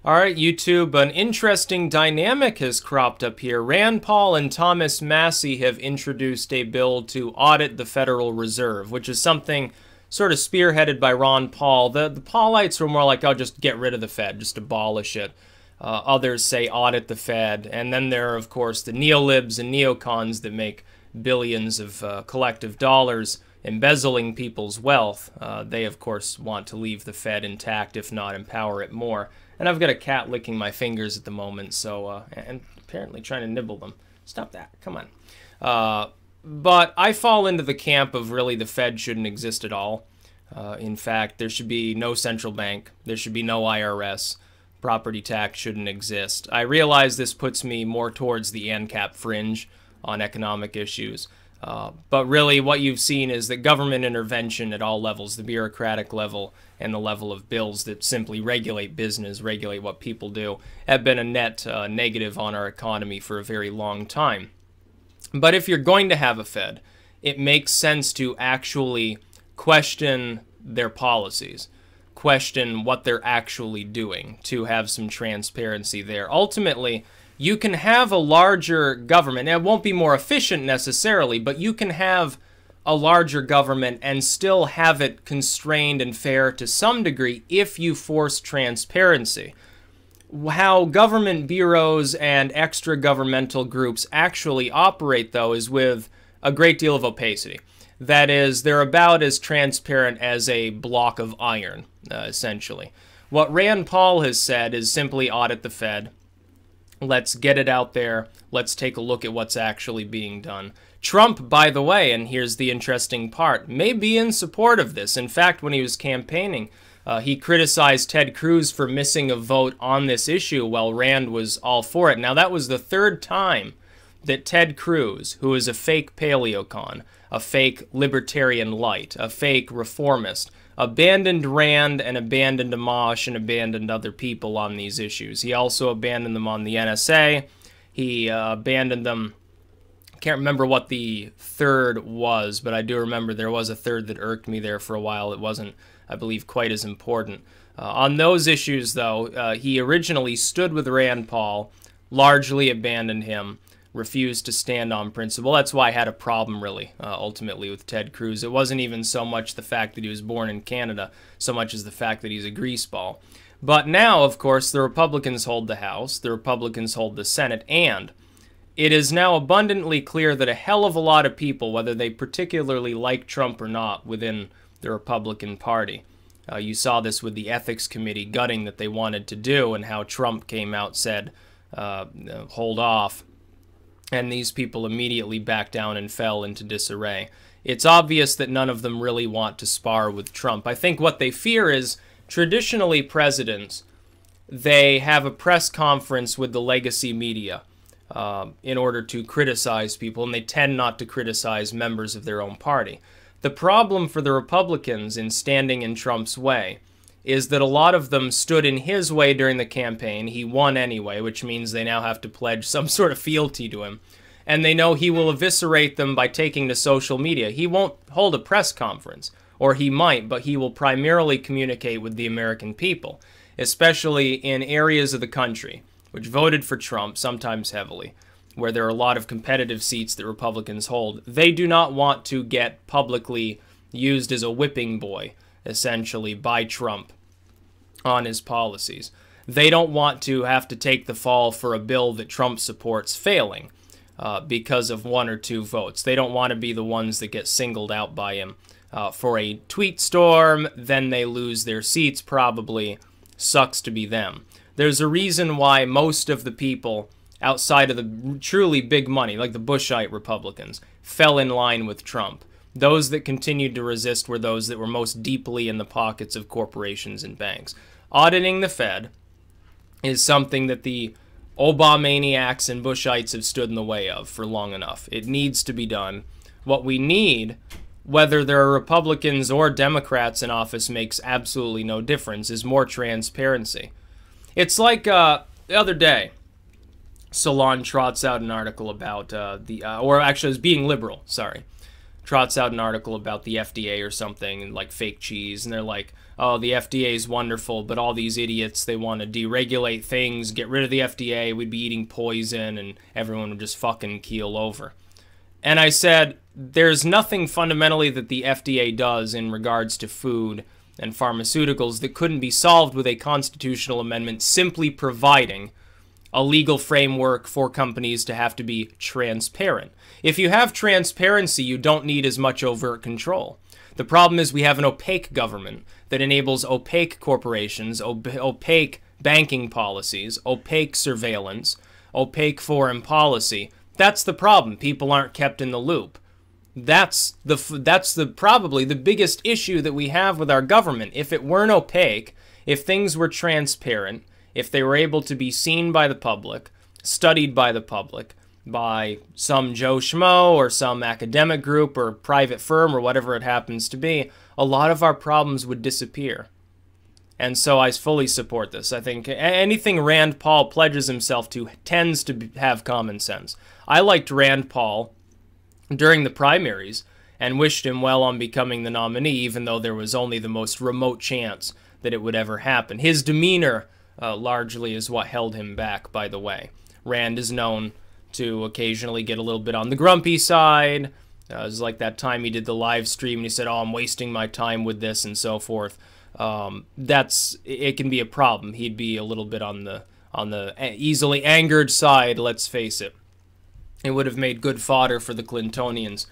All right, YouTube, an interesting dynamic has cropped up here. Rand Paul and Thomas Massie have introduced a bill to audit the Federal Reserve, which is something sort of spearheaded by Ron Paul. The Paulites were more like, oh, just get rid of the Fed, just abolish it. Others say audit the Fed. And then there are, of course, the neolibs and neocons that make billions of collective dollars embezzling people's wealth. They, of course, want to leave the Fed intact, if not empower it more. And I've got a cat licking my fingers at the moment, so, and apparently trying to nibble them. Stop that. Come on. But I fall into the camp of really the Fed shouldn't exist at all. In fact, there should be no central bank. There should be no IRS. Property tax shouldn't exist. I realize this puts me more towards the ANCAP fringe on economic issues. But really what you've seen is that government intervention at all levels, the bureaucratic level and the level of bills that simply regulate business, regulate what people do, have been a net negative on our economy for a very long time. But if you're going to have a Fed, it makes sense to actually question their policies, question what they're actually doing, to have some transparency there. Ultimately, you can have a larger government. It won't be more efficient necessarily, but you can have a larger government and still have it constrained and fair to some degree if you force transparency. How government bureaus and extra governmental groups actually operate, though, is with a great deal of opacity. That is, they're about as transparent as a block of iron, essentially. What Rand Paul has said is simply audit the Fed. Let's get it out there. Let's take a look at what's actually being done. Trump, by the way, and here's the interesting part, may be in support of this. In fact, when he was campaigning, he criticized Ted Cruz for missing a vote on this issue while Rand was all for it. Now, that was the third time that Ted Cruz, who is a fake paleocon, a fake libertarian light, a fake reformist, abandoned Rand and abandoned Amash and abandoned other people on these issues. He also abandoned them on the NSA. He abandoned them. I can't remember what the third was, but I do remember there was a third that irked me there for a while. It wasn't, I believe, quite as important. On those issues, though, he originally stood with Rand Paul, largely abandoned him, refused to stand on principle. That's why I had a problem, really, ultimately, with Ted Cruz. It wasn't even so much the fact that he was born in Canada, so much as the fact that he's a greaseball. But now, of course, the Republicans hold the House, the Republicans hold the Senate, and it is now abundantly clear that a hell of a lot of people, whether they particularly like Trump or not, within the Republican Party, you saw this with the Ethics Committee gutting that they wanted to do, and how Trump came out, said, hold off. And these people immediately backed down and fell into disarray. It's obvious that none of them really want to spar with Trump. I think what they fear is, traditionally presidents, they have a press conference with the legacy media in order to criticize people, and they tend not to criticize members of their own party. The problem for the Republicans in standing in Trump's way is that a lot of them stood in his way during the campaign. He won anyway, which means they now have to pledge some sort of fealty to him. And they know he will eviscerate them by taking to social media. He won't hold a press conference, or he might, but he will primarily communicate with the American people, especially in areas of the country which voted for Trump, sometimes heavily, where there are a lot of competitive seats that Republicans hold. They do not want to get publicly used as a whipping boy, essentially, by Trump on his policies. They don't want to have to take the fall for a bill that Trump supports failing because of one or two votes. They don't want to be the ones that get singled out by him for a tweet storm, then they lose their seats probably. Sucks to be them. There's a reason why most of the people outside of the truly big money, like the Bushite Republicans, fell in line with Trump. Those that continued to resist were those that were most deeply in the pockets of corporations and banks. Auditing the Fed is something that the Obamaniacs and Bushites have stood in the way of for long enough. It needs to be done. What we need, whether there are Republicans or Democrats in office, makes absolutely no difference, is more transparency. It's like the other day, Salon trots out an article about or actually it was Being Liberal, sorry, trots out an article about the FDA or something, and like fake cheese, and they're like, oh, the FDA is wonderful, but all these idiots, they want to deregulate things, get rid of the FDA, we'd be eating poison, and everyone would just fucking keel over. And I said, there's nothing fundamentally that the FDA does in regards to food and pharmaceuticals that couldn't be solved with a constitutional amendment simply providing a legal framework for companies to have to be transparent. If you have transparency, you don't need as much overt control. The problem is we have an opaque government that enables opaque corporations, opaque banking policies, opaque surveillance, opaque foreign policy. That's the problem. People aren't kept in the loop. That's probably the biggest issue that we have with our government. If it weren't opaque, if things were transparent, if they were able to be seen by the public, studied by the public, by some Joe Schmo or some academic group or private firm or whatever it happens to be, a lot of our problems would disappear. And so I fully support this. I think anything Rand Paul pledges himself to tends to have common sense. I liked Rand Paul during the primaries and wished him well on becoming the nominee, even though there was only the most remote chance that it would ever happen. His demeanor largely is what held him back, by the way. Rand is known to occasionally get a little bit on the grumpy side. It was like that time he did the live stream and he said, oh, I'm wasting my time with this and so forth. It can be a problem. He'd be a little bit on the easily angered side, let's face it. It would have made good fodder for the Clintonians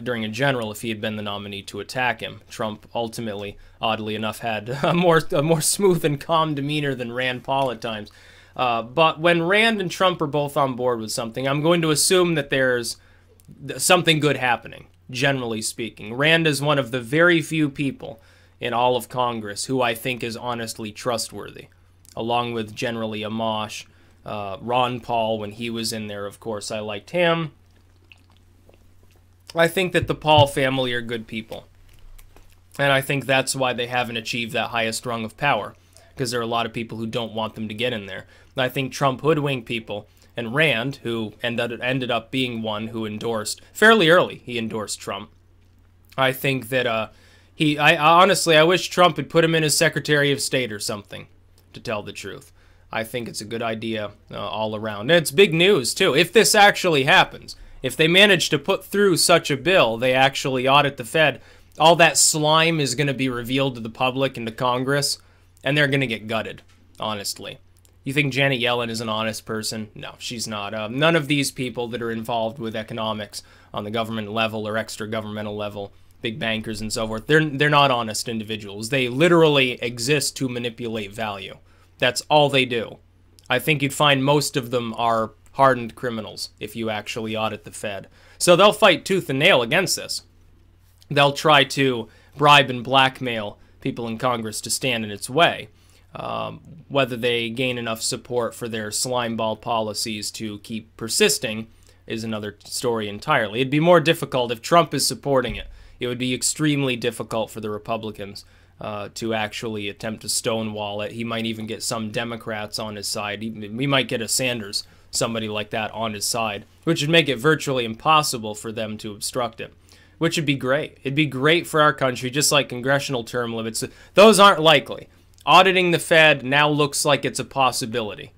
during a general if he had been the nominee to attack him. Trump ultimately, oddly enough, had a more smooth and calm demeanor than Rand Paul at times. But when Rand and Trump are both on board with something, I'm going to assume that there's something good happening, generally speaking. Rand is one of the very few people in all of Congress who I think is honestly trustworthy, along with generally Amash. Ron Paul, when he was in there, of course, I liked him. I think that the Paul family are good people. And I think that's why they haven't achieved that highest rung of power, because there are a lot of people who don't want them to get in there. And I think Trump hoodwinked people, and Rand, who ended up being one who endorsed, fairly early, he endorsed Trump. I think that honestly, I wish Trump had put him in as Secretary of State or something, to tell the truth. I think it's a good idea all around. And it's big news, too. If this actually happens, if they manage to put through such a bill, they actually audit the Fed, all that slime is going to be revealed to the public and to Congress, and they're going to get gutted, honestly. You think Janet Yellen is an honest person? No, she's not. None of these people that are involved with economics on the government level or extra-governmental level, big bankers and so forth, they're not honest individuals. They literally exist to manipulate value. That's all they do. I think you'd find most of them are hardened criminals if you actually audit the Fed. So they'll fight tooth and nail against this. They'll try to bribe and blackmail people in Congress to stand in its way. Whether they gain enough support for their slimeball policies to keep persisting is another story entirely. It'd be more difficult if Trump is supporting it. It would be extremely difficult for the Republicans to actually attempt to stonewall it. He might even get some Democrats on his side. We might get a Sanders, somebody like that, on his side, which would make it virtually impossible for them to obstruct it, which would be great. It'd be great for our country, just like congressional term limits. Those aren't likely. Auditing the Fed now looks like it's a possibility.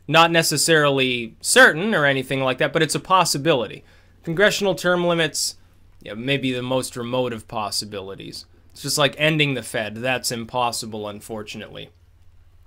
Not necessarily certain or anything like that, but it's a possibility. Congressional term limits, maybe the most remote of possibilities. It's just like ending the Fed. That's impossible, unfortunately.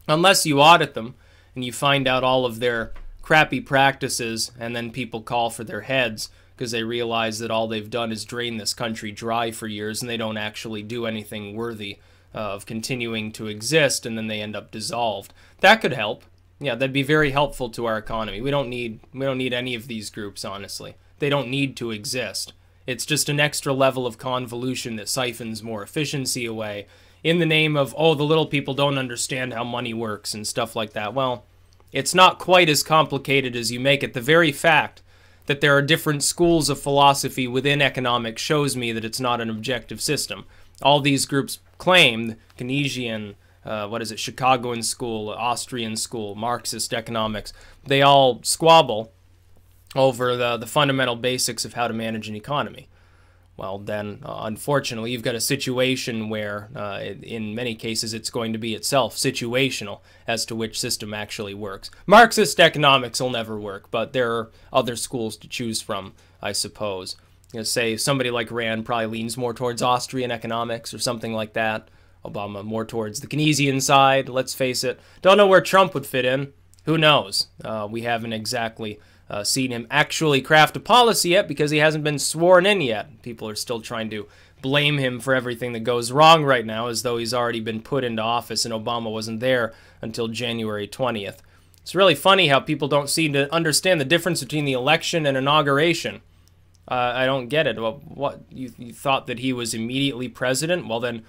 Unless you audit them and you find out all of their crappy practices and then people call for their heads because they realize that all they've done is drain this country dry for years and they don't actually do anything worthy of continuing to exist, and then they end up dissolved. That could help. Yeah, that'd be very helpful to our economy. We don't need any of these groups, honestly. They don't need to exist. It's just an extra level of convolution that siphons more efficiency away in the name of, oh, the little people don't understand how money works and stuff like that. Well, it's not quite as complicated as you make it. The very fact that there are different schools of philosophy within economics shows me that it's not an objective system. All these groups claim, Keynesian, Chicagoan school, Austrian school, Marxist economics, they all squabble over the fundamental basics of how to manage an economy. well, then, unfortunately, you've got a situation where, in many cases, it's going to be itself situational as to which system actually works. Marxist economics will never work, but there are other schools to choose from, I suppose. You know, say somebody like Rand probably leans more towards Austrian economics or something like that. Obama more towards the Keynesian side, let's face it. Don't know where Trump would fit in. Who knows? We haven't exactly seen him actually craft a policy yet because he hasn't been sworn in yet. People are still trying to blame him for everything that goes wrong right now, as though he's already been put into office and Obama wasn't there until January 20th. It's really funny how people don't seem to understand the difference between the election and inauguration. I don't get it. Well, what, you thought that he was immediately president? Well then,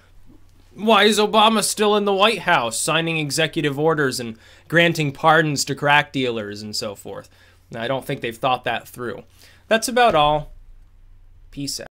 why is Obama still in the White House, signing executive orders and granting pardons to crack dealers and so forth? I don't think they've thought that through. That's about all. Peace out.